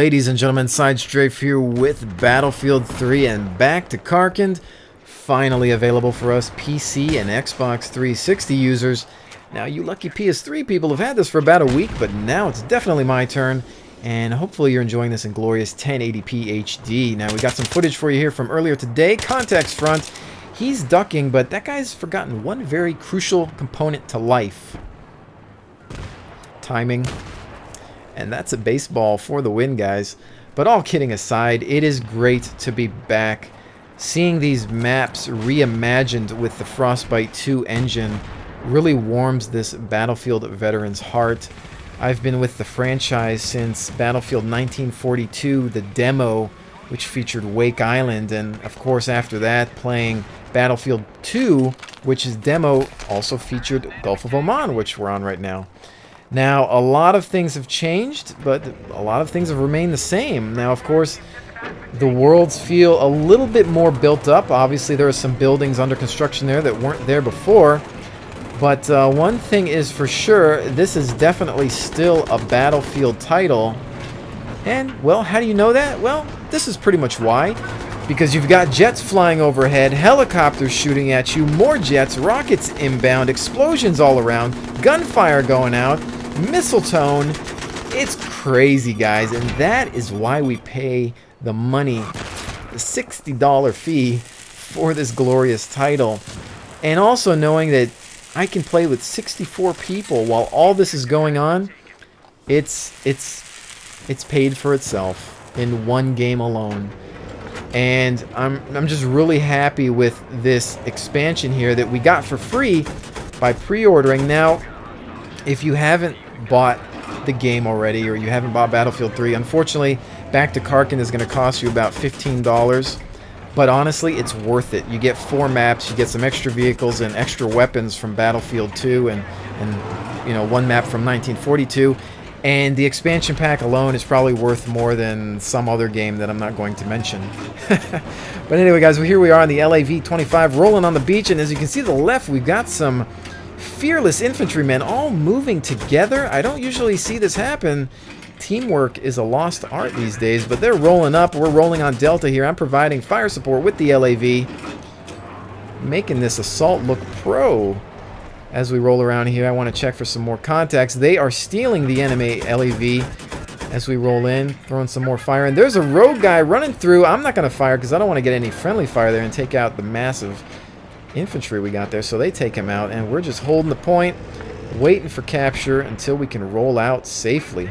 Ladies and gentlemen, SideStrafe here with Battlefield 3 and back to Karkand. Finally available for us PC and Xbox 360 users. Now, you lucky PS3 people have had this for about a week, but now it's definitely my turn. And hopefully you're enjoying this in glorious 1080p HD. Now, we got some footage for you here from earlier today. Context front. He's ducking, but that guy's forgotten one very crucial component to life. Timing. And that's a baseball for the win, guys. But all kidding aside, it is great to be back. Seeing these maps reimagined with the Frostbite 2 engine really warms this Battlefield veteran's heart. I've been with the franchise since Battlefield 1942, the demo, which featured Wake Island, and of course after that playing Battlefield 2, which is demo, also featured Gulf of Oman, which we're on right now. Now, a lot of things have changed, but a lot of things have remained the same. Now, of course, the worlds feel a little bit more built up. Obviously, there are some buildings under construction there that weren't there before. But one thing is for sure, this is definitely still a Battlefield title. And, well, how do you know that? Well, this is pretty much why. Because you've got jets flying overhead, helicopters shooting at you, more jets, rockets inbound, explosions all around, gunfire going out, missile tone. It's crazy, guys, and that is why we pay the money, the $60 fee for this glorious title. And also knowing that I can play with 64 people while all this is going on, it's paid for itself in one game alone. And I'm just really happy with this expansion here that we got for free by pre-ordering. Now, if you haven't bought the game already, or you haven't bought Battlefield 3, unfortunately, Back to Karkand is going to cost you about $15. But honestly, it's worth it. You get 4 maps, you get some extra vehicles and extra weapons from Battlefield 2, and you know, 1 map from 1942. And the expansion pack alone is probably worth more than some other game that I'm not going to mention. But anyway, guys, well, here we are on the LAV-25 rolling on the beach. And as you can see to the left, we've got some fearless infantrymen all moving together. I don't usually see this happen. Teamwork is a lost art these days, but they're rolling up. We're rolling on Delta here. I'm providing fire support with the LAV, making this assault look pro. As we roll around here, I want to check for some more contacts. They are stealing the enemy LAV as we roll in, throwing some more fire. And there's a rogue guy running through. I'm not going to fire because I don't want to get any friendly fire there and take out the massive infantry we got there. So they take him out, and we're just holding the point, waiting for capture until we can roll out safely.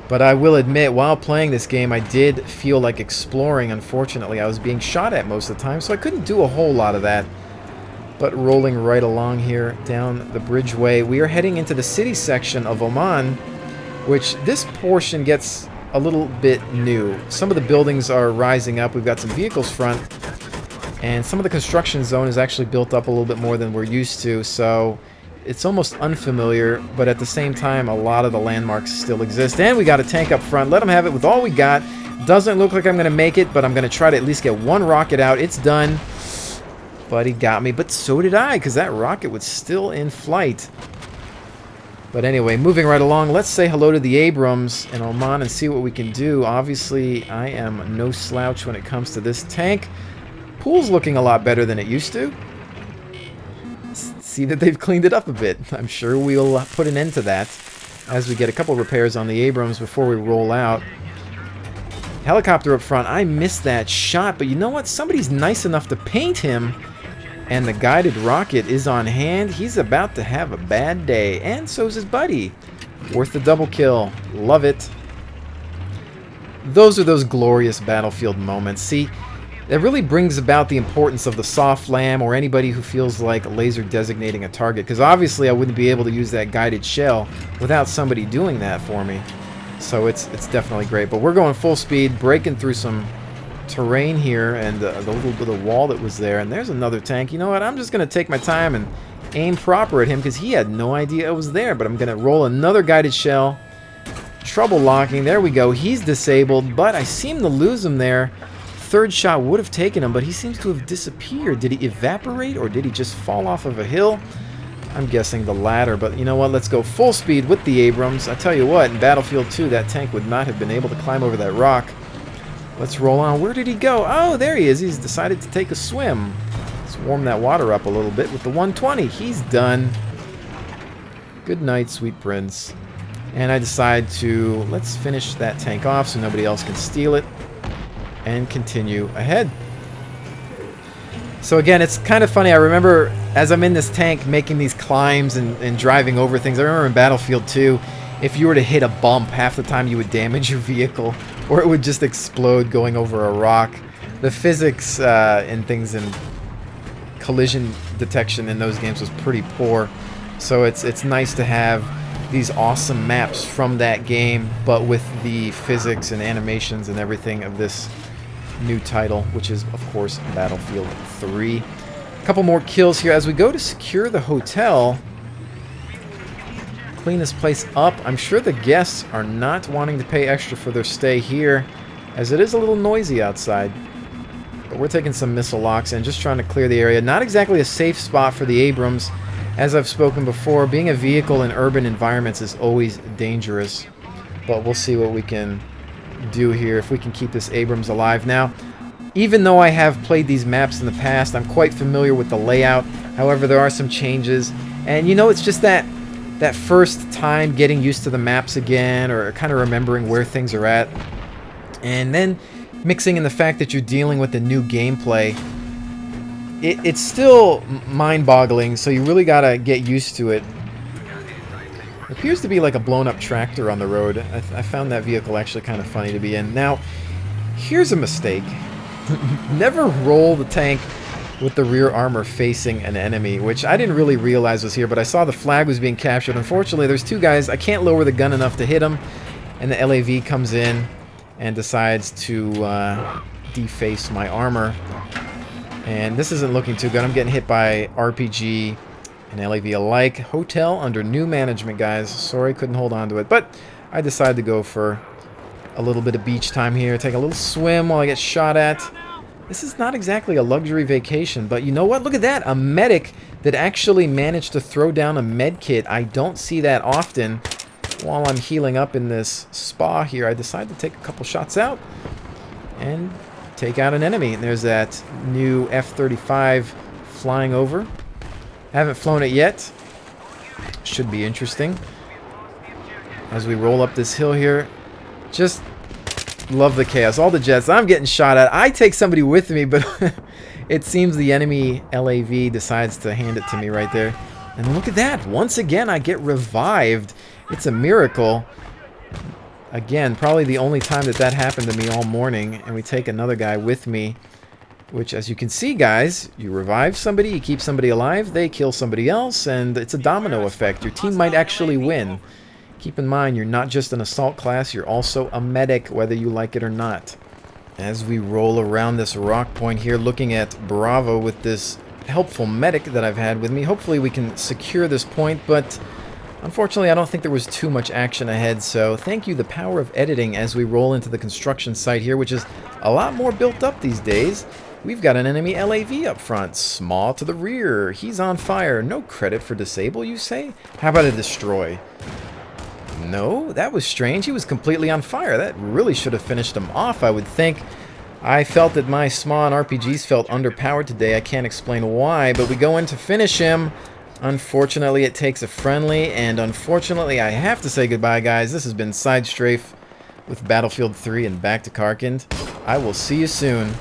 But I will admit, while playing this game, I did feel like exploring. Unfortunately, I was being shot at most of the time, so I couldn't do a whole lot of that. But rolling right along here down the bridgeway, we are heading into the city section of Oman, which this portion gets a little bit new. Some of the buildings are rising up. We've got some vehicles front, and some of the construction zone is actually built up a little bit more than we're used to, so it's almost unfamiliar, but at the same time, a lot of the landmarks still exist. And we got a tank up front. Let them have it with all we got. Doesn't look like I'm going to make it, but I'm going to try to at least get one rocket out. It's done. But he got me, but so did I, because that rocket was still in flight. But anyway, moving right along, let's say hello to the Abrams in Oman and see what we can do. Obviously, I am no slouch when it comes to this tank. Pool's looking a lot better than it used to. See that they've cleaned it up a bit. I'm sure we'll put an end to that as we get a couple repairs on the Abrams before we roll out. Helicopter up front, I missed that shot, but you know what? Somebody's nice enough to paint him. And the guided rocket is on hand. He's about to have a bad day. And so's his buddy. Worth the double kill. Love it. Those are those glorious Battlefield moments. See, that really brings about the importance of the soft lam or anybody who feels like laser designating a target. Because obviously I wouldn't be able to use that guided shell without somebody doing that for me. So it's definitely great. But we're going full speed, breaking through some terrain here and the little bit of wall that was there. And there's another tank. You know what? I'm just going to take my time and aim proper at him because he had no idea it was there. But I'm going to roll another guided shell. Trouble locking. There we go. He's disabled, but I seem to lose him there. Third shot would have taken him, but he seems to have disappeared. Did he evaporate or did he just fall off of a hill? I'm guessing the latter, but you know what? Let's go full speed with the Abrams. I tell you what, in Battlefield 2, that tank would not have been able to climb over that rock. Let's roll on. Where did he go? Oh, there he is. He's decided to take a swim. Let's warm that water up a little bit with the 120. He's done. Good night, sweet prince. And I decide to, let's finish that tank off so nobody else can steal it and continue ahead. So again, it's kind of funny. I remember as I'm in this tank making these climbs and driving over things. I remember in Battlefield 2, if you were to hit a bump, half the time you would damage your vehicle or it would just explode going over a rock. The physics and things in collision detection in those games was pretty poor. So it's nice to have these awesome maps from that game, but with the physics and animations and everything of this new title, which is, of course, Battlefield 3. A couple more kills here. As we go to secure the hotel, clean this place up. I'm sure the guests are not wanting to pay extra for their stay here, as it is a little noisy outside. But we're taking some missile locks and just trying to clear the area. Not exactly a safe spot for the Abrams. As I've spoken before, being a vehicle in urban environments is always dangerous. But we'll see what we can do here, if we can keep this Abrams alive. Now, even though I have played these maps in the past, I'm quite familiar with the layout. However, there are some changes. And you know, it's just that first time getting used to the maps again, or kind of remembering where things are at. And then mixing in the fact that you're dealing with the new gameplay. It's still mind-boggling, so you really gotta get used to it. It appears to be like a blown-up tractor on the road. I found that vehicle actually kind of funny to be in. Now, here's a mistake. Never roll the tank with the rear armor facing an enemy, which I didn't really realize was here, but I saw the flag was being captured. Unfortunately, there's two guys. I can't lower the gun enough to hit them, and the LAV comes in and decides to deface my armor. And this isn't looking too good. I'm getting hit by RPG and LAV alike. Hotel under new management, guys. Sorry, couldn't hold on to it. But I decided to go for a little bit of beach time here. Take a little swim while I get shot at. This is not exactly a luxury vacation, but you know what? Look at that. A medic that actually managed to throw down a med kit. I don't see that often. While I'm healing up in this spa here, I decide to take a couple shots out and take out an enemy. And there's that new F-35 flying over. Haven't flown it yet. Should be interesting. As we roll up this hill here, just love the chaos. All the jets. I'm getting shot at. I take somebody with me, but it seems the enemy LAV decides to hand it to me right there. And look at that. Once again, I get revived. It's a miracle. Again, probably the only time that happened to me all morning. And we take another guy with me, which, as you can see, guys, you revive somebody, you keep somebody alive, they kill somebody else, and it's a domino effect. Your team might actually win. Keep in mind, you're not just an assault class, you're also a medic, whether you like it or not. As we roll around this rock point here, looking at Bravo with this helpful medic that I've had with me, hopefully we can secure this point, but unfortunately, I don't think there was too much action ahead, so thank you, the power of editing, as we roll into the construction site here, which is a lot more built up these days. We've got an enemy LAV up front, small to the rear. He's on fire. No credit for disable, you say? How about a destroy? No, that was strange. He was completely on fire. That really should have finished him off, I would think. I felt that my SMA and RPGs felt underpowered today. I can't explain why, but we go in to finish him. Unfortunately, it takes a friendly, and unfortunately, I have to say goodbye, guys. This has been SideStrafe with Battlefield 3 and back to Karkand. I will see you soon.